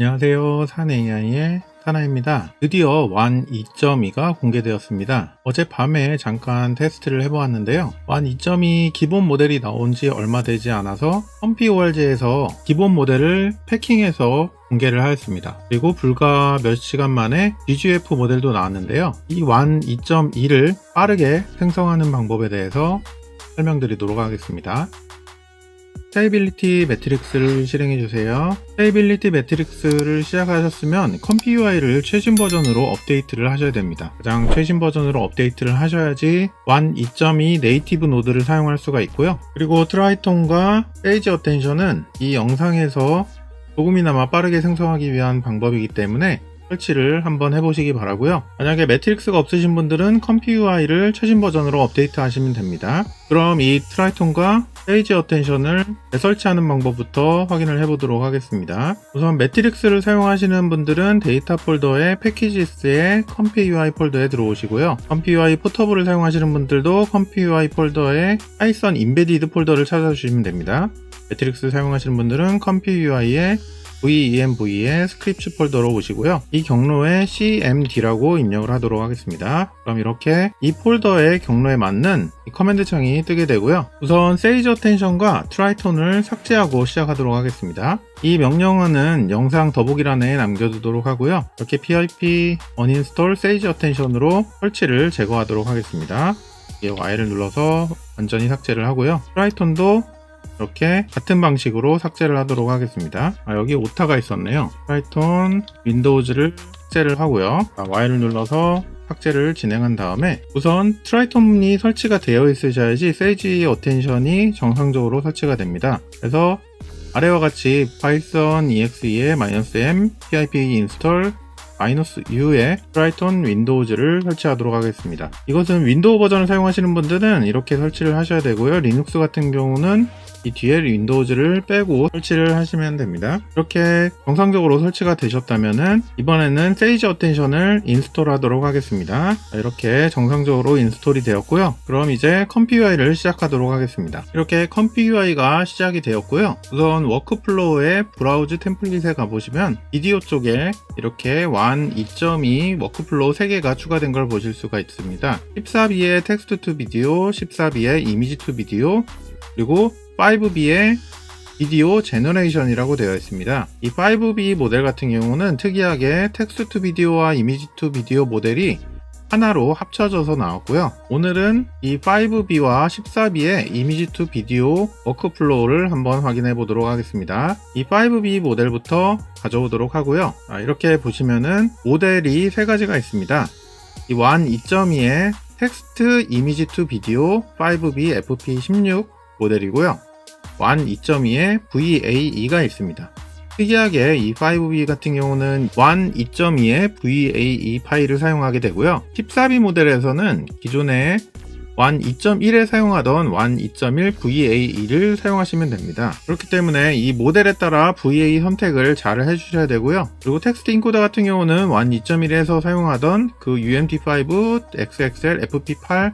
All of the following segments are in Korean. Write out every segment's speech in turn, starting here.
안녕하세요. 산AI의 사나입니다. 드디어 WAN 2.2가 공개되었습니다. 어젯밤에 잠깐 테스트를 해보았는데요. WAN 2.2 기본 모델이 나온 지 얼마 되지 않아서 컴퓨ORG에서 기본 모델을 패킹해서 공개를 하였습니다. 그리고 불과 몇 시간 만에 BGF 모델도 나왔는데요. 이 WAN 2.2를 빠르게 생성하는 방법에 대해서 설명드리도록 하겠습니다. 스테이빌리티 매트릭스를 실행해 주세요. 스테이빌리티 매트릭스를 시작하셨으면 컴퓨UI를 최신 버전으로 업데이트를 하셔야 됩니다. 가장 최신 버전으로 업데이트를 하셔야지 WAN 2.2 네이티브 노드를 사용할 수가 있고요. 그리고 트라이톤과 세이지 어텐션은 이 영상에서 조금이나마 빠르게 생성하기 위한 방법이기 때문에 설치를 한번 해보시기 바라고요. 만약에 매트릭스가 없으신 분들은 컴퓨UI를 최신 버전으로 업데이트 하시면 됩니다. 그럼 이 트라이톤과 세이지 어텐션을 재설치하는 방법부터 확인을 해보도록 하겠습니다. 우선 매트릭스를 사용하시는 분들은 데이터 폴더의 패키지스의 컴퓨UI 폴더에 들어오시고요. 컴퓨UI 포터블을 사용하시는 분들도 컴퓨UI 폴더의 파이썬 인베디드 폴더를 찾아주시면 됩니다. 매트릭스 사용하시는 분들은 컴퓨UI의 VENV의 스크립트 폴더로 오시고요. 이 경로에 CMD라고 입력을 하도록 하겠습니다. 그럼 이렇게 이 폴더의 경로에 맞는 이 커맨드 창이 뜨게 되고요. 우선 세이지 어텐션과 트라이톤을 삭제하고 시작하도록 하겠습니다. 이 명령어는 영상 더보기란에 남겨두도록 하고요. 이렇게 pip uninstall 세이지 어텐션으로 설치를 제거하도록 하겠습니다. Y를 눌러서 완전히 삭제를 하고요. 트라이톤도 이렇게 같은 방식으로 삭제를 하도록 하겠습니다. 여기 오타가 있었네요. 파이썬 윈도우즈를 삭제를 하고요. Y를 눌러서 삭제를 진행한 다음에 우선 트라이톤이 설치가 되어 있으셔야지 세이지 어텐션이 정상적으로 설치가 됩니다. 그래서 아래와 같이 python exe의 -m pip install -u에 트라이톤 윈도우즈를 설치하도록 하겠습니다. 이것은 윈도우 버전을 사용하시는 분들은 이렇게 설치를 하셔야 되고요. 리눅스 같은 경우는 이 뒤에 윈도우즈를 빼고 설치를 하시면 됩니다. 이렇게 정상적으로 설치가 되셨다면은 이번에는 세이지 어텐션을 인스톨 하도록 하겠습니다. 이렇게 정상적으로 인스톨이 되었고요. 그럼 이제 컴퓨UI를 시작하도록 하겠습니다. 이렇게 컴퓨UI가 시작이 되었고요. 우선 워크플로우의 브라우즈 템플릿에 가보시면 비디오 쪽에 이렇게 WAN 2.2 워크플로우 3개가 추가된 걸 보실 수가 있습니다. 14B의 텍스트 투 비디오, 14B의 이미지 투 비디오, 그리고 5B의 비디오 제너레이션이라고 되어 있습니다. 이 5B 모델 같은 경우는 특이하게 텍스트 투 비디오와 이미지 투 비디오 모델이 하나로 합쳐져서 나왔고요. 오늘은 이 5B와 14B의 이미지 투 비디오 워크플로우를 한번 확인해 보도록 하겠습니다. 이 5B 모델부터 가져오도록 하고요. 이렇게 보시면은 모델이 세 가지가 있습니다. 이 WAN 2.2의 텍스트 이미지 투 비디오 5B FP16 모델이고요. WAN 2.2에 VAE가 있습니다. 특이하게 이 5B 같은 경우는 WAN 2.2에 VAE 파일을 사용하게 되고요. 14B 모델에서는 기존에 WAN 2.1에 사용하던 WAN 2.1 VAE를 사용하시면 됩니다. 그렇기 때문에 이 모델에 따라 VAE 선택을 잘 해주셔야 되고요. 그리고 텍스트 인코더 같은 경우는 WAN 2.1에서 사용하던 그 UMT5 XXL FP8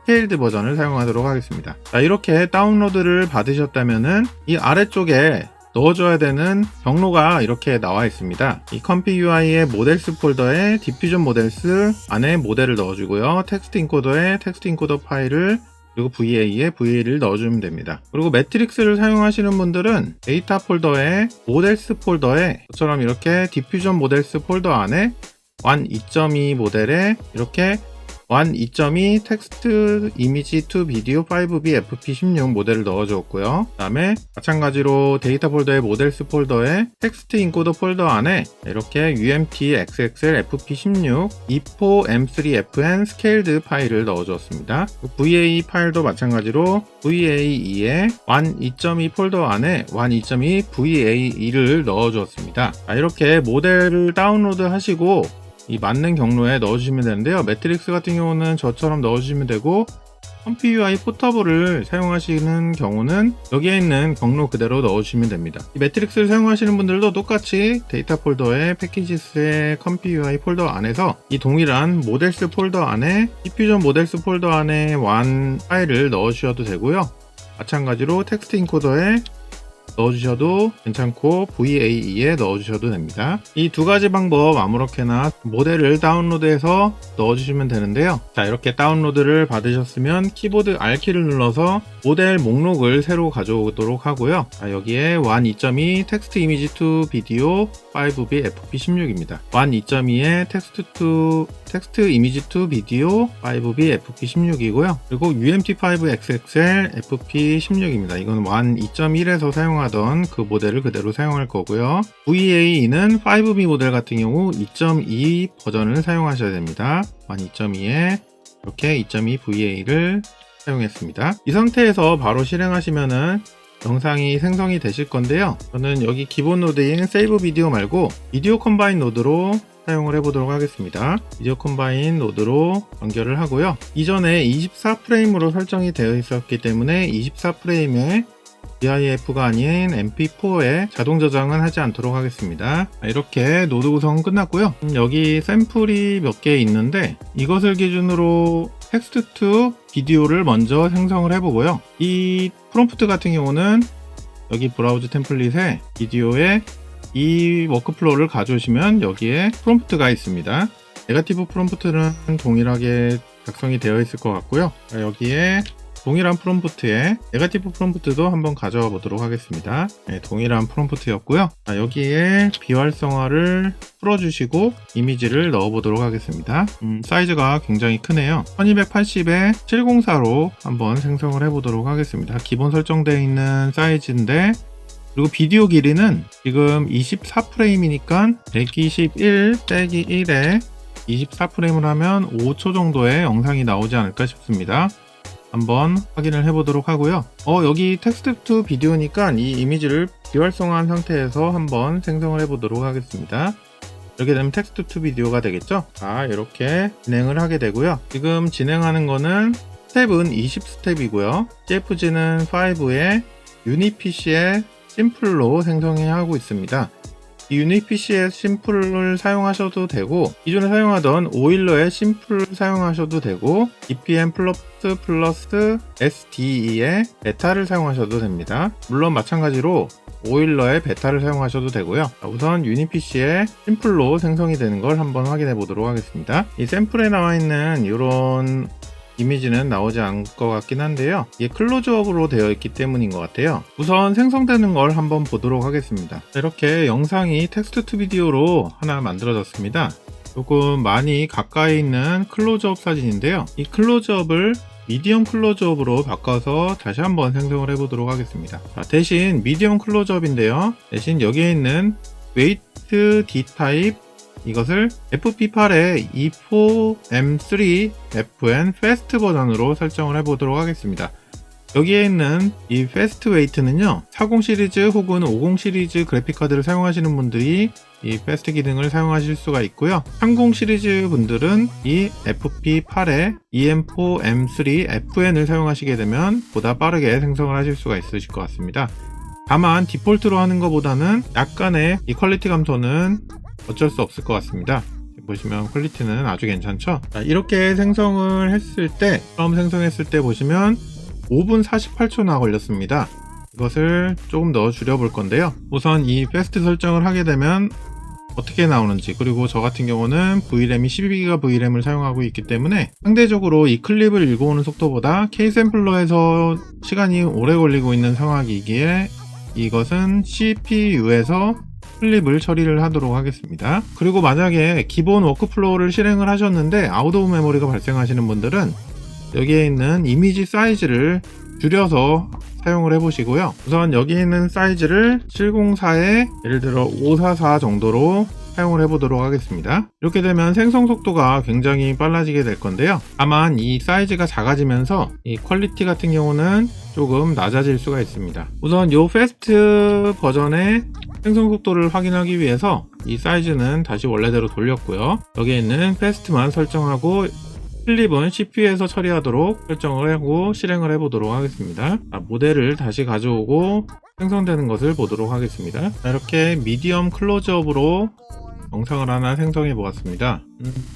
스케일드 버전을 사용하도록 하겠습니다. 이렇게 다운로드를 받으셨다면은 이 아래쪽에 넣어줘야 되는 경로가 이렇게 나와 있습니다. 이 컴퓨UI의 모델스 폴더에 디퓨전 모델스 안에 모델을 넣어주고요. 텍스트 인코더에 텍스트 인코더 파일을 그리고 VA에 VA를 넣어주면 됩니다. 그리고 매트릭스를 사용하시는 분들은 데이터 폴더에 모델스 폴더에 저처럼 이렇게 디퓨전 모델스 폴더 안에 WAN 2.2 모델에 이렇게 WAN 2.2 텍스트 이미지 투 비디오 5B FP16 모델을 넣어주었고요. 그 다음에 마찬가지로 데이터 폴더의 모델스 폴더에 텍스트 인코더 폴더 안에 이렇게 UMT XXL FP16 E4 M3FN 스케일드 파일을 넣어주었습니다. VAE 파일도 마찬가지로 VAE의 WAN 2.2 폴더 안에 WAN 2.2 VAE를 넣어주었습니다. 이렇게 모델을 다운로드 하시고 이 맞는 경로에 넣어주시면 되는데요. 매트릭스 같은 경우는 저처럼 넣어주시면 되고 컴퓨UI 포터블을 사용하시는 경우는 여기에 있는 경로 그대로 넣어주시면 됩니다. 이 매트릭스를 사용하시는 분들도 똑같이 데이터 폴더의 패키지스의 컴퓨UI 폴더 안에서 이 동일한 모델스 폴더 안에 디퓨전 모델스 폴더 안에 WAN 파일을 넣어주셔도 되고요. 마찬가지로 텍스트 인코더에 넣어주셔도 괜찮고 VAE에 넣어주셔도 됩니다. 이 두 가지 방법 아무렇게나 모델을 다운로드해서 넣어주시면 되는데요. 자, 이렇게 다운로드를 받으셨으면 키보드 R키를 눌러서 모델 목록을 새로 가져오도록 하고요. 자, 여기에 WAN 2.2 텍스트 이미지 투 비디오 5B FP16입니다. WAN 2.2에 텍스트 이미지 투 비디오 5B FP16이고요. 그리고 UMT5 XXL FP16입니다. 이건 WAN 2.1에서 사용하던 그 모델을 그대로 사용할 거고요. VAE는 5B 모델 같은 경우 2.2 버전을 사용하셔야 됩니다. WAN 2.2에 이렇게 2.2 VAE를 사용했습니다. 이 상태에서 바로 실행하시면은 영상이 생성이 되실 건데요. 저는 여기 기본 노드인 세이브 비디오 말고 비디오 컴바인 노드로 사용을 해보도록 하겠습니다. 비디오 컴바인 노드로 연결을 하고요. 이전에 24프레임으로 설정이 되어 있었기 때문에 24프레임에 GIF가 아닌 MP4에 자동 저장은 하지 않도록 하겠습니다. 이렇게 노드 구성은 끝났고요. 여기 샘플이 몇 개 있는데 이것을 기준으로 텍스트 투 비디오를 먼저 생성을 해보고요. 이 프롬프트 같은 경우는 여기 브라우저 템플릿에 비디오에 이 워크플로우를 가져오시면 여기에 프롬프트가 있습니다. 네거티브 프롬프트는 동일하게 작성이 되어 있을 것 같고요. 여기에 동일한 프롬프트에 네거티브 프롬프트도 한번 가져와 보도록 하겠습니다. 네, 동일한 프롬프트였고요. 여기에 비활성화를 풀어주시고 이미지를 넣어 보도록 하겠습니다. 사이즈가 굉장히 크네요. 1280에 704로 한번 생성을 해 보도록 하겠습니다. 기본 설정되어 있는 사이즈인데, 그리고 비디오 길이는 지금 24프레임이니까 121 빼기 1에 24프레임을 하면 5초 정도의 영상이 나오지 않을까 싶습니다. 한번 확인을 해보도록 하고요. 여기 텍스트 투 비디오니까 이 이미지를 비활성화한 상태에서 한번 생성을 해보도록 하겠습니다. 이렇게 되면 텍스트 투 비디오가 되겠죠. 자, 이렇게 진행을 하게 되고요. 지금 진행하는 거는 스텝은 20스텝이고요. CFG는 5에 유니PC의 심플로 생성해 하고 있습니다. 이 유니PC의 심플을 사용하셔도 되고, 기존에 사용하던 오일러의 심플을 사용하셔도 되고, EPM 플러스 SDE의 베타를 사용하셔도 됩니다. 물론 마찬가지로 오일러의 베타를 사용하셔도 되고요. 우선 유니PC의 심플로 생성이 되는 걸 한번 확인해 보도록 하겠습니다. 이 샘플에 나와 있는 이런 이미지는 나오지 않을 것 같긴 한데요. 이게 클로즈업으로 되어 있기 때문인 것 같아요. 우선 생성되는 걸 한번 보도록 하겠습니다. 이렇게 영상이 텍스트 투 비디오로 하나 만들어졌습니다. 조금 많이 가까이 있는 클로즈업 사진인데요. 이 클로즈업을 미디엄 클로즈업으로 바꿔서 다시 한번 생성을 해보도록 하겠습니다. 자, 대신 미디엄 클로즈업인데요. 대신 여기에 있는 웨이트 D 타입 이것을 FP8에 E4M3 FN 패스트 버전으로 설정을 해보도록 하겠습니다. 여기에 있는 이 패스트 웨이트는요, 40 시리즈 혹은 50 시리즈 그래픽카드를 사용하시는 분들이 이 패스트 기능을 사용하실 수가 있고요. 30 시리즈 분들은 이 FP8에 EM4M3 FN을 사용하시게 되면 보다 빠르게 생성을 하실 수가 있으실 것 같습니다. 다만 디폴트로 하는 것보다는 약간의 이 퀄리티 감소는 어쩔 수 없을 것 같습니다. 보시면 퀄리티는 아주 괜찮죠. 자, 이렇게 생성을 했을 때, 처음 생성했을 때 보시면 5분 48초나 걸렸습니다. 이것을 조금 더 줄여볼 건데요. 우선 이 패스트 설정을 하게 되면 어떻게 나오는지, 그리고 저 같은 경우는 VRAM이 12기가 VRAM을 사용하고 있기 때문에 상대적으로 이 클립을 읽어오는 속도보다 K샘플러에서 시간이 오래 걸리고 있는 상황이기에 이것은 CPU에서 클립을 처리를 하도록 하겠습니다. 그리고 만약에 기본 워크플로우를 실행을 하셨는데 아웃 오브 메모리가 발생하시는 분들은 여기에 있는 이미지 사이즈를 줄여서 사용을 해보시고요. 우선 여기 있는 사이즈를 704에 예를 들어 544 정도로 사용을 해보도록 하겠습니다. 이렇게 되면 생성 속도가 굉장히 빨라지게 될 건데요. 다만 이 사이즈가 작아지면서 이 퀄리티 같은 경우는 조금 낮아질 수가 있습니다. 우선 이 패스트 버전의 생성 속도를 확인하기 위해서 이 사이즈는 다시 원래대로 돌렸고요. 여기에 있는 패스트만 설정하고 클립은 CPU에서 처리하도록 설정을 하고 실행을 해보도록 하겠습니다. 모델을 다시 가져오고 생성되는 것을 보도록 하겠습니다. 이렇게 미디엄 클로즈업으로 영상을 하나 생성해 보았습니다.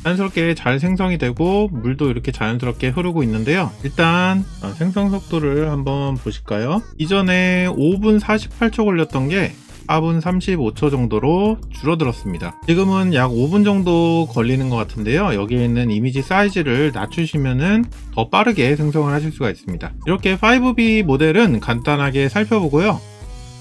자연스럽게 잘 생성이 되고 물도 이렇게 자연스럽게 흐르고 있는데요. 일단 생성 속도를 한번 보실까요? 이전에 5분 48초 걸렸던 게 4분 35초 정도로 줄어들었습니다. 지금은 약 5분 정도 걸리는 것 같은데요. 여기에 있는 이미지 사이즈를 낮추시면은 더 빠르게 생성을 하실 수가 있습니다. 이렇게 5B 모델은 간단하게 살펴보고요.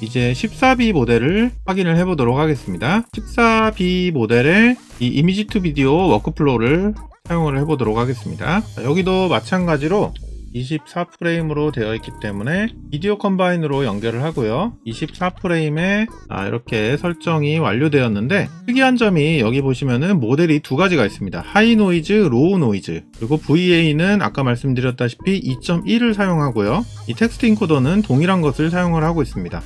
이제 14B 모델을 확인을 해보도록 하겠습니다. 14B 모델의 이 이미지 투 비디오 워크플로우를 사용을 해보도록 하겠습니다. 여기도 마찬가지로 24프레임으로 되어 있기 때문에 비디오 컴바인으로 연결을 하고요. 24프레임에 이렇게 설정이 완료되었는데 특이한 점이 여기 보시면은 모델이 두 가지가 있습니다. 하이 노이즈, 로우 노이즈, 그리고 VA는 아까 말씀드렸다시피 2.1을 사용하고요. 이 텍스트 인코더는 동일한 것을 사용을 하고 있습니다.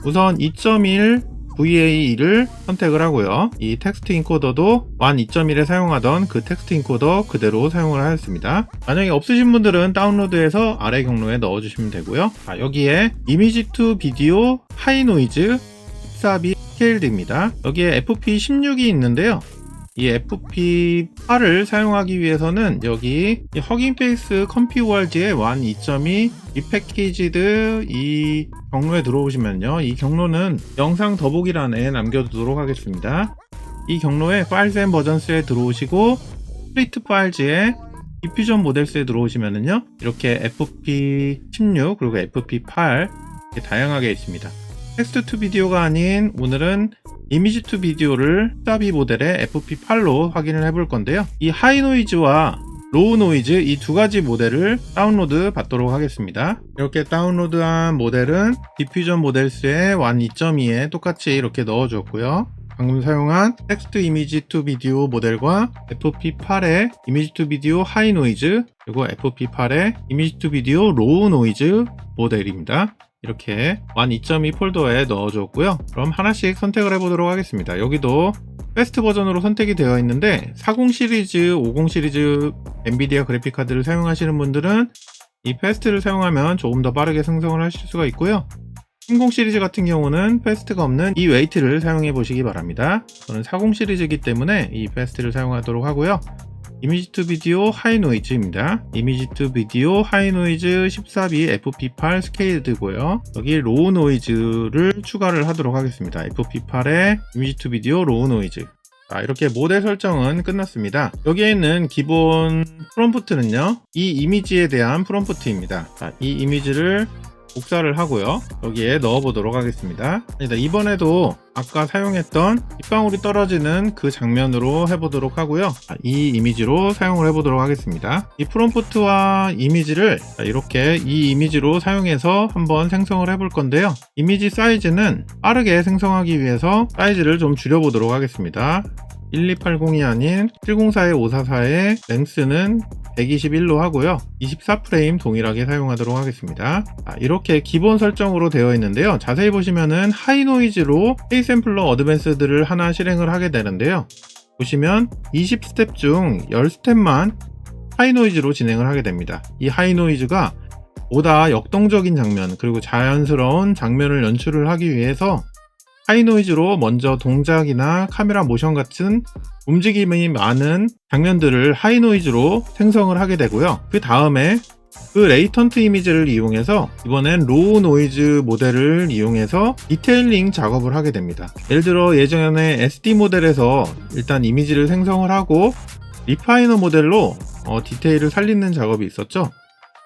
우선 2.1 VA를 선택을 하고요. 이 텍스트 인코더도 WAN 2.1에 사용하던 그 텍스트 인코더 그대로 사용을 하였습니다. 만약에 없으신 분들은 다운로드해서 아래 경로에 넣어주시면 되고요. 여기에 이미지 투 비디오 하이 노이즈 14B 스케일드입니다. 여기에 FP16이 있는데요. 이 FP8을 사용하기 위해서는 여기 이 허깅 페이스 컴퓨월드의 WAN 2.2 리패키지드 이 경로에 들어오시면요. 이 경로는 영상 더보기란에 남겨두도록 하겠습니다. 이 경로에 파일스 앤 버전스에 들어오시고 스플리트 파일즈에 디퓨전 모델스에 들어오시면은요. 이렇게 FP16 그리고 FP8 이렇게 다양하게 있습니다. 텍스트 투 비디오가 아닌 오늘은 이미지 투 비디오를 14B 모델의 FP8로 확인을 해볼 건데요. 이 하이 노이즈와 로우 노이즈 이 두 가지 모델을 다운로드 받도록 하겠습니다. 이렇게 다운로드한 모델은 디퓨전 모델스의 WAN 2.2에 똑같이 이렇게 넣어주었고요. 방금 사용한 텍스트 이미지 투 비디오 모델과 FP8의 이미지 투 비디오 하이 노이즈 그리고 FP8의 이미지 투 비디오 로우 노이즈 모델입니다. 이렇게 WAN 2.2 폴더에 넣어줬고요. 그럼 하나씩 선택을 해보도록 하겠습니다. 여기도 패스트 버전으로 선택이 되어 있는데 40 시리즈, 50 시리즈 엔비디아 그래픽카드를 사용하시는 분들은 이 패스트를 사용하면 조금 더 빠르게 생성을 하실 수가 있고요. 30 시리즈 같은 경우는 패스트가 없는 이 웨이트를 사용해 보시기 바랍니다. 저는 40 시리즈이기 때문에 이 패스트를 사용하도록 하고요. 이미지 투 비디오 하이 노이즈입니다. 이미지 투 비디오 하이 노이즈 14B FP8 스케일드고요. 여기 로우 노이즈를 추가를 하도록 하겠습니다. FP8에 이미지 투 비디오 로우 노이즈. 이렇게 모델 설정은 끝났습니다. 여기에 있는 기본 프롬프트는요. 이 이미지에 대한 프롬프트입니다. 이 이미지를 복사를 하고요. 여기에 넣어보도록 하겠습니다. 이번에도 아까 사용했던 빗방울이 떨어지는 그 장면으로 해보도록 하고요. 이 이미지로 사용을 해보도록 하겠습니다. 이 프롬프트와 이미지를 이렇게 이 이미지로 사용해서 한번 생성을 해볼 건데요. 이미지 사이즈는 빠르게 생성하기 위해서 사이즈를 좀 줄여보도록 하겠습니다. 1280이 아닌 7041-544의 랭스는 121로 하고요. 24프레임 동일하게 사용하도록 하겠습니다. 이렇게 기본 설정으로 되어 있는데요. 자세히 보시면은 하이 노이즈로 K샘플러 어드밴스드를 하나 실행을 하게 되는데요. 보시면 20스텝 중 10스텝만 하이 노이즈로 진행을 하게 됩니다. 이 하이 노이즈가 보다 역동적인 장면 그리고 자연스러운 장면을 연출을 하기 위해서 하이 노이즈로 먼저 동작이나 카메라 모션 같은 움직임이 많은 장면들을 하이 노이즈로 생성을 하게 되고요. 그 다음에 그 레이턴트 이미지를 이용해서 이번엔 로우 노이즈 모델을 이용해서 디테일링 작업을 하게 됩니다. 예를 들어 예전에 SD 모델에서 일단 이미지를 생성을 하고 리파이너 모델로 디테일을 살리는 작업이 있었죠.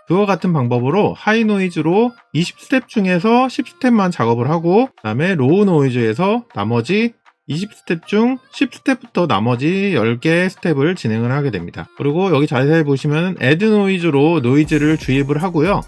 그와 같은 방법으로 하이 노이즈로 20스텝 중에서 10스텝만 작업을 하고 그 다음에 로우 노이즈에서 나머지 20스텝 중 10스텝부터 나머지 10개의 스텝을 진행을 하게 됩니다. 그리고 여기 자세히 보시면 애드 노이즈로 노이즈를 주입을 하고요.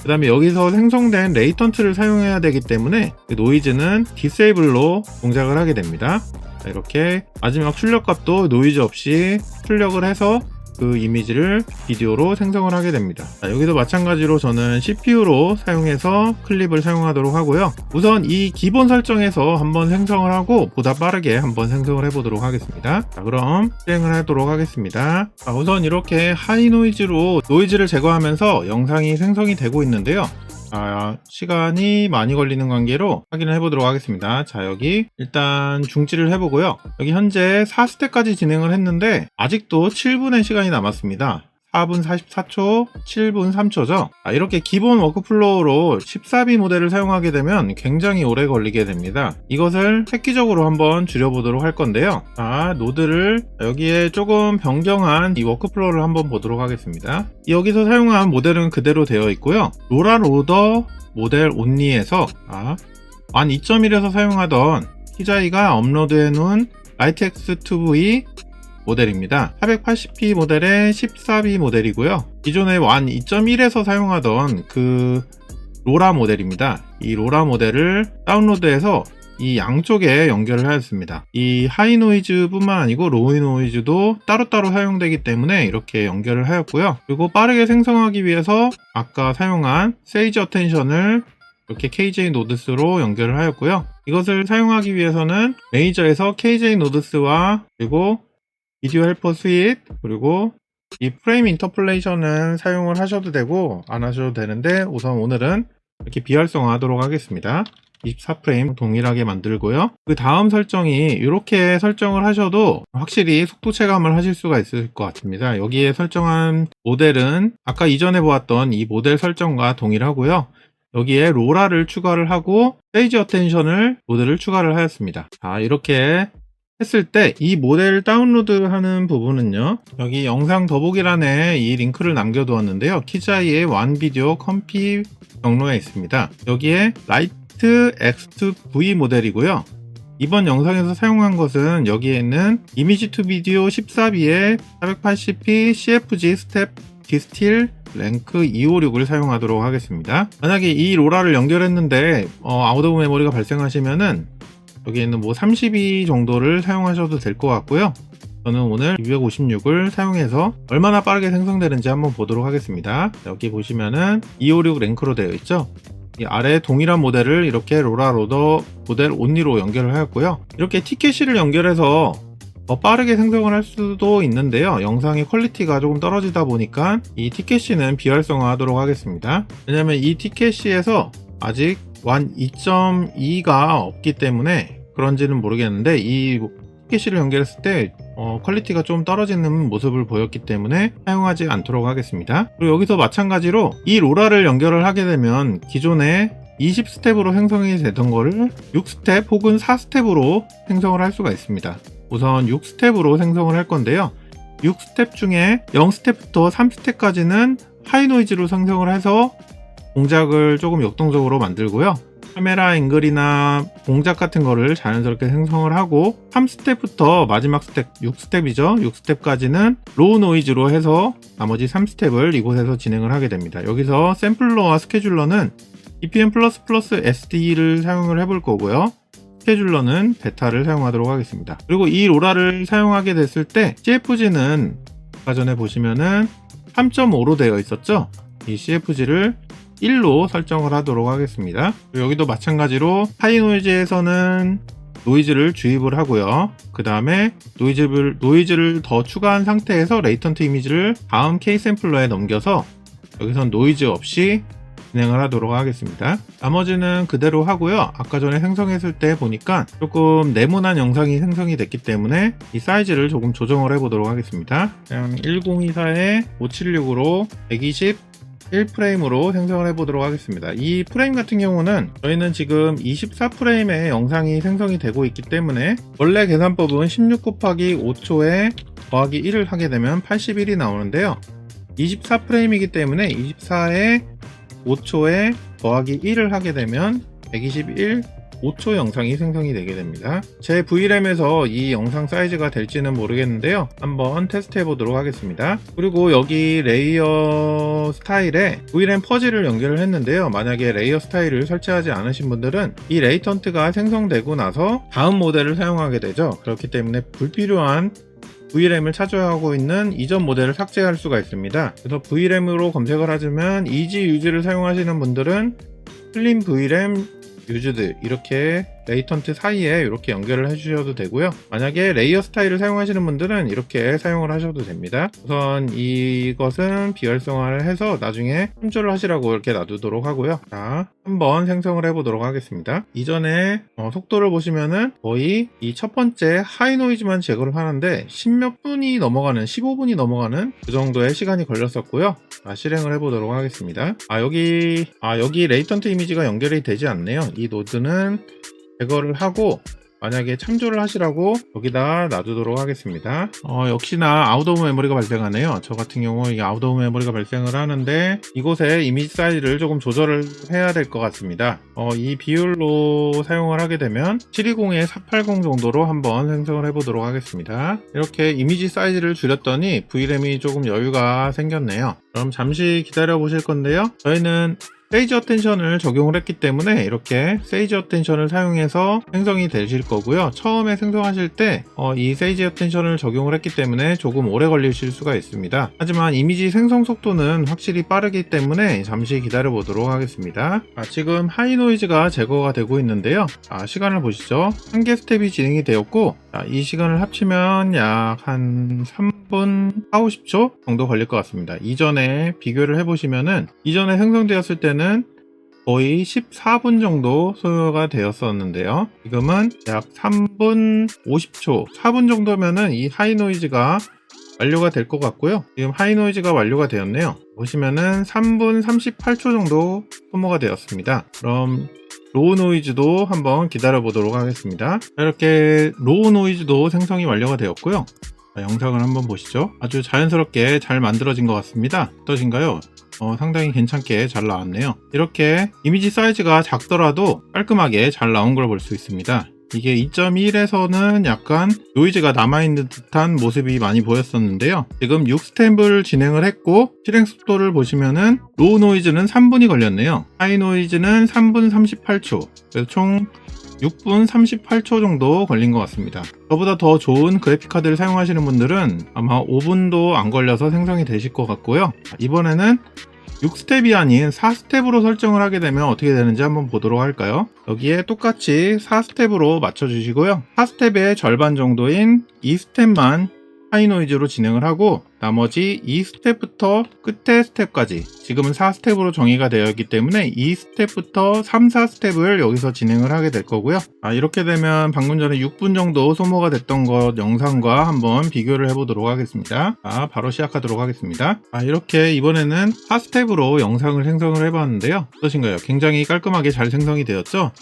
그 다음에 여기서 생성된 레이턴트를 사용해야 되기 때문에 그 노이즈는 디세이블로 동작을 하게 됩니다. 이렇게 마지막 출력값도 노이즈 없이 출력을 해서 그 이미지를 비디오로 생성을 하게 됩니다. 여기도 마찬가지로 저는 CPU로 사용해서 클립을 사용하도록 하고요. 우선 이 기본 설정에서 한번 생성을 하고 보다 빠르게 한번 생성을 해보도록 하겠습니다. 그럼 실행을 하도록 하겠습니다. 우선 이렇게 하이 노이즈로 노이즈를 제거하면서 영상이 생성이 되고 있는데요. 시간이 많이 걸리는 관계로 확인을 해보도록 하겠습니다. 자, 여기 일단 중지를 해보고요. 여기 현재 4스텝까지 진행을 했는데 아직도 7분의 시간이 남았습니다. 4분 44초, 7분 3초죠. 이렇게 기본 워크플로우로 14B 모델을 사용하게 되면 굉장히 오래 걸리게 됩니다. 이것을 획기적으로 한번 줄여보도록 할 건데요. 자, 노드를 여기에 조금 변경한 이 워크플로우를 한번 보도록 하겠습니다. 여기서 사용한 모델은 그대로 되어 있고요. 로라 로더 모델 온리에서 2.1에서 사용하던 키자이가 업로드해 놓은 라이트X2V 모델입니다. 480p 모델의 14B 모델이고요. 기존의 완 2.1에서 사용하던 그 로라 모델입니다. 이 로라 모델을 다운로드해서 이 양쪽에 연결을 하였습니다. 이 하이 노이즈 뿐만 아니고 로우 노이즈도 따로따로 사용되기 때문에 이렇게 연결을 하였고요. 그리고 빠르게 생성하기 위해서 아까 사용한 세이지 어텐션을 이렇게 KJ 노드스로 연결을 하였고요. 이것을 사용하기 위해서는 메이저에서 KJ 노드스와 그리고 비디오 헬퍼 스윗 그리고 이 프레임 인터폴레이션은 사용을 하셔도 되고 안 하셔도 되는데 우선 오늘은 이렇게 비활성화 하도록 하겠습니다. 24프레임 동일하게 만들고요. 그 다음 설정이 이렇게 설정을 하셔도 확실히 속도 체감을 하실 수가 있을 것 같습니다. 여기에 설정한 모델은 아까 이전에 보았던 이 모델 설정과 동일하고요. 여기에 로라를 추가를 하고 세이지 어텐션을 모델을 추가를 하였습니다. 자, 이렇게 했을 때 이 모델 다운로드 하는 부분은요, 여기 영상 더보기란에 이 링크를 남겨두었는데요. 키자이의 완 비디오 컴피 경로에 있습니다. 여기에 라이트 X2V 모델이고요. 이번 영상에서 사용한 것은 여기에 있는 이미지 투 비디오 14B의 480p CFG 스텝 디스틸 랭크 256을 사용하도록 하겠습니다. 만약에 이 로라를 연결했는데 아웃 오브 메모리가 발생하시면은 여기 있는 32 정도를 사용하셔도 될 것 같고요. 저는 오늘 256을 사용해서 얼마나 빠르게 생성되는지 한번 보도록 하겠습니다. 여기 보시면은 256 랭크로 되어 있죠. 이 아래 동일한 모델을 이렇게 로라 로더 모델 온리로 연결을 하였고요. 이렇게 티켓시를 연결해서 더 빠르게 생성을 할 수도 있는데요. 영상의 퀄리티가 조금 떨어지다 보니까 이 티켓시는 비활성화 하도록 하겠습니다. 왜냐면 이 티켓시에서 아직 완 2.2가 없기 때문에 그런지는 모르겠는데 이 티켓시를 연결했을 때 퀄리티가 좀 떨어지는 모습을 보였기 때문에 사용하지 않도록 하겠습니다. 그리고 여기서 마찬가지로 이 로라를 연결을 하게 되면 기존에 20스텝으로 생성이 되던 거를 6스텝 혹은 4스텝으로 생성을 할 수가 있습니다. 우선 6스텝으로 생성을 할 건데요. 6스텝 중에 0스텝부터 3스텝까지는 하이 노이즈로 생성을 해서 공작을 조금 역동적으로 만들고요. 카메라 앵글이나 공작 같은 거를 자연스럽게 생성을 하고 3스텝부터 마지막 스텝 6스텝이죠. 6스텝까지는 로우 노이즈로 해서 나머지 3스텝을 이곳에서 진행을 하게 됩니다. 여기서 샘플러와 스케줄러는 EPM++ SD를 사용을 해볼 거고요. 스케줄러는 베타를 사용하도록 하겠습니다. 그리고 이 로라를 사용하게 됐을 때 CFG는 아까 전에 보시면은 3.5로 되어 있었죠. 이 CFG를 1로 설정을 하도록 하겠습니다. 여기도 마찬가지로 하이 노이즈에서는 노이즈를 주입을 하고요. 그 다음에 노이즈를 더 추가한 상태에서 레이턴트 이미지를 다음 K 샘플러에 넘겨서 여기선 노이즈 없이 진행을 하도록 하겠습니다. 나머지는 그대로 하고요. 아까 전에 생성했을 때 보니까 조금 네모난 영상이 생성이 됐기 때문에 이 사이즈를 조금 조정을 해보도록 하겠습니다. 그냥 1024에 576으로 121프레임으로 생성을 해보도록 하겠습니다. 이 프레임 같은 경우는 저희는 지금 24프레임의 영상이 생성이 되고 있기 때문에 원래 계산법은 16 곱하기 5초에 더하기 1을 하게 되면 81이 나오는데요. 24프레임이기 때문에 24에 5초에 더하기 1을 하게 되면 121 5초 영상이 생성이 되게 됩니다. 제 V램에서 이 영상 사이즈가 될지는 모르겠는데요. 한번 테스트 해보도록 하겠습니다. 그리고 여기 레이어 스타일에 V램 퍼즐을 연결을 했는데요. 만약에 레이어 스타일을 설치하지 않으신 분들은 이 레이턴트가 생성되고 나서 다음 모델을 사용하게 되죠. 그렇기 때문에 불필요한 V램을 차지하고 있는 이전 모델을 삭제할 수가 있습니다. 그래서 V램으로 검색을 하시면 이지 유지를 사용하시는 분들은 슬림 V램 유즈드 이렇게 레이턴트 사이에 이렇게 연결을 해주셔도 되고요. 만약에 레이어 스타일을 사용하시는 분들은 이렇게 사용을 하셔도 됩니다. 우선 이것은 비활성화를 해서 나중에 참조를 하시라고 이렇게 놔두도록 하고요. 자, 한번 생성을 해보도록 하겠습니다. 이전에 속도를 보시면은 거의 이 첫 번째 하이 노이즈만 제거를 하는데 10몇 분이 넘어가는 15분이 넘어가는 그 정도의 시간이 걸렸었고요. 실행을 해보도록 하겠습니다. 여기 레이턴트 이미지가 연결이 되지 않네요. 이 노드는 제거를 하고 만약에 참조를 하시라고 여기다 놔두도록 하겠습니다. 역시나 아웃 오브 메모리가 발생하네요. 저 같은 경우 이게 아웃 오브 메모리가 발생을 하는데 이곳에 이미지 사이즈를 조금 조절을 해야 될 것 같습니다. 이 비율로 사용을 하게 되면 720에 480 정도로 한번 생성을 해보도록 하겠습니다. 이렇게 이미지 사이즈를 줄였더니 VRAM이 조금 여유가 생겼네요. 그럼 잠시 기다려 보실 건데요. 저희는 세이지 어텐션을 적용을 했기 때문에 이렇게 세이지 어텐션을 사용해서 생성이 되실 거고요. 처음에 생성하실 때 이 세이지 어텐션을 적용을 했기 때문에 조금 오래 걸리실 수가 있습니다. 하지만 이미지 생성 속도는 확실히 빠르기 때문에 잠시 기다려 보도록 하겠습니다. 지금 하이 노이즈가 제거가 되고 있는데요. 시간을 보시죠. 한 개 스텝이 진행이 되었고 이 시간을 합치면 약 한 3분 40-50초 정도 걸릴 것 같습니다. 이전에 비교를 해보시면은 이전에 생성되었을 때는 거의 14분 정도 소요가 되었었는데요. 지금은 약 3분 50초, 4분 정도면은 이 하이 노이즈가 완료가 될 것 같고요. 지금 하이 노이즈가 완료가 되었네요. 보시면은 3분 38초 정도 소모가 되었습니다. 그럼 로우 노이즈도 한번 기다려 보도록 하겠습니다. 이렇게 로우 노이즈도 생성이 완료가 되었고요. 영상을 한번 보시죠. 아주 자연스럽게 잘 만들어진 것 같습니다. 어떠신가요? 상당히 괜찮게 잘 나왔네요. 이렇게 이미지 사이즈가 작더라도 깔끔하게 잘 나온 걸 볼 수 있습니다. 이게 2.1에서는 약간 노이즈가 남아있는 듯한 모습이 많이 보였었는데요. 지금 6스텝을 진행을 했고 실행 속도를 보시면은 로우 노이즈는 3분이 걸렸네요. 하이 노이즈는 3분 38초. 그래서 총 6분 38초 정도 걸린 것 같습니다. 저보다 더 좋은 그래픽카드를 사용하시는 분들은 아마 5분도 안 걸려서 생성이 되실 것 같고요. 이번에는 6스텝이 아닌 4스텝으로 설정을 하게 되면 어떻게 되는지 한번 보도록 할까요? 여기에 똑같이 4스텝으로 맞춰주시고요. 4스텝의 절반 정도인 2스텝만 하이 노이즈로 진행을 하고 나머지 2스텝부터 끝에 스텝까지 지금은 4스텝으로 정의가 되어 있기 때문에 2스텝부터 3, 4스텝을 여기서 진행을 하게 될 거고요. 이렇게 되면 방금 전에 6분 정도 소모가 됐던 것 영상과 한번 비교를 해보도록 하겠습니다. 바로 시작하도록 하겠습니다. 이렇게 이번에는 4스텝으로 영상을 생성을 해봤는데요. 어떠신가요? 굉장히 깔끔하게 잘 생성이 되었죠?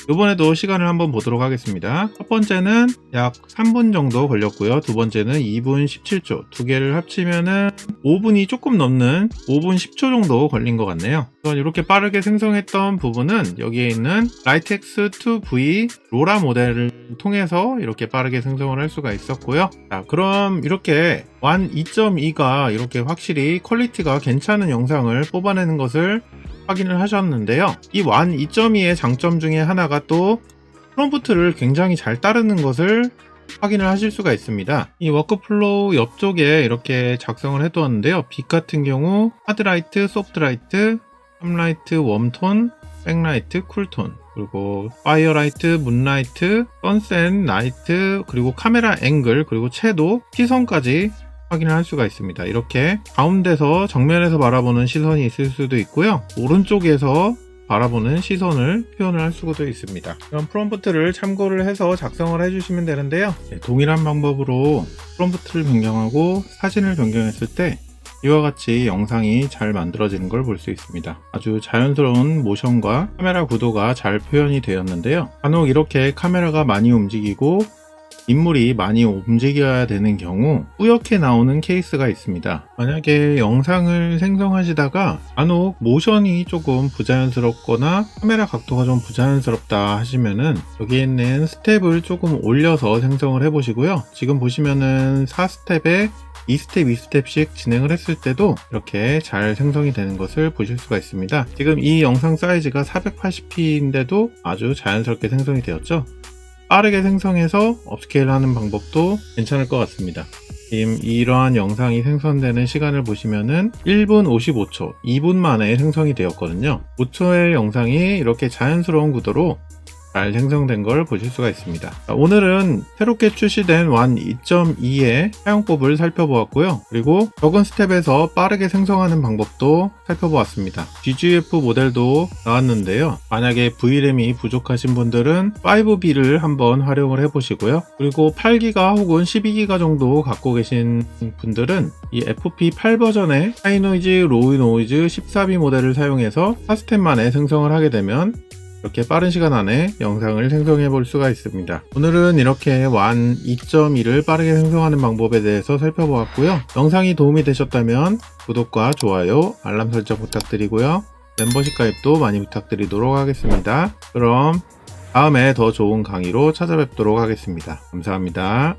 이번에도 시간을 한번 보도록 하겠습니다. 첫 번째는 약 3분 정도 걸렸고요. 두 번째는 2분 17초. 두 개를 합치면은 5분이 조금 넘는 5분 10초 정도 걸린 것 같네요. 이렇게 빠르게 생성했던 부분은 여기에 있는 라이텍스2V 로라 모델을 통해서 이렇게 빠르게 생성을 할 수가 있었고요. 그럼 이렇게 완 2.2가 이렇게 확실히 퀄리티가 괜찮은 영상을 뽑아내는 것을 확인을 하셨는데요. 이 완 2.2의 장점 중에 하나가 또 프롬프트를 굉장히 잘 따르는 것을 확인을 하실 수가 있습니다. 이 워크플로우 옆쪽에 이렇게 작성을 해두었는데요. 빛 같은 경우 하드라이트, 소프트라이트, 탑라이트, 웜톤, 백라이트, 쿨톤, 그리고 파이어라이트, 문라이트, 선셋, 나이트, 그리고 카메라 앵글, 그리고 채도, 시선까지 확인을 할 수가 있습니다. 이렇게 가운데서 정면에서 바라보는 시선이 있을 수도 있고요. 오른쪽에서 바라보는 시선을 표현을 할 수도 있습니다. 이런 프롬프트를 참고를 해서 작성을 해주시면 되는데요. 동일한 방법으로 프롬프트를 변경하고 사진을 변경했을 때 이와 같이 영상이 잘 만들어지는 걸 볼 수 있습니다. 아주 자연스러운 모션과 카메라 구도가 잘 표현이 되었는데요. 간혹 이렇게 카메라가 많이 움직이고 인물이 많이 움직여야 되는 경우 뿌옇게 나오는 케이스가 있습니다. 만약에 영상을 생성하시다가 간혹 모션이 조금 부자연스럽거나 카메라 각도가 좀 부자연스럽다 하시면은 여기 있는 스텝을 조금 올려서 생성을 해보시고요. 지금 보시면은 4스텝에 2스텝, 2스텝씩 진행을 했을 때도 이렇게 잘 생성이 되는 것을 보실 수가 있습니다. 지금 이 영상 사이즈가 480p인데도 아주 자연스럽게 생성이 되었죠. 빠르게 생성해서 업스케일 하는 방법도 괜찮을 것 같습니다. 지금 이러한 영상이 생성되는 시간을 보시면은 1분 55초, 2분 만에 생성이 되었거든요. 5초의 영상이 이렇게 자연스러운 구도로 잘 생성된 걸 보실 수가 있습니다. 오늘은 새롭게 출시된 완 2.2의 사용법을 살펴보았고요. 그리고 적은 스텝에서 빠르게 생성하는 방법도 살펴보았습니다. GGF 모델도 나왔는데요. 만약에 VRAM이 부족하신 분들은 5B를 한번 활용을 해보시고요. 그리고 8GB 혹은 12GB 정도 갖고 계신 분들은 이 FP8 버전의 하이노이즈, 로우노이즈 14B 모델을 사용해서 4스텝 만에 생성을 하게 되면 이렇게 빠른 시간 안에 영상을 생성해 볼 수가 있습니다. 오늘은 이렇게 완 2.2를 빠르게 생성하는 방법에 대해서 살펴보았고요. 영상이 도움이 되셨다면 구독과 좋아요, 알람 설정 부탁드리고요. 멤버십 가입도 많이 부탁드리도록 하겠습니다. 그럼 다음에 더 좋은 강의로 찾아뵙도록 하겠습니다. 감사합니다.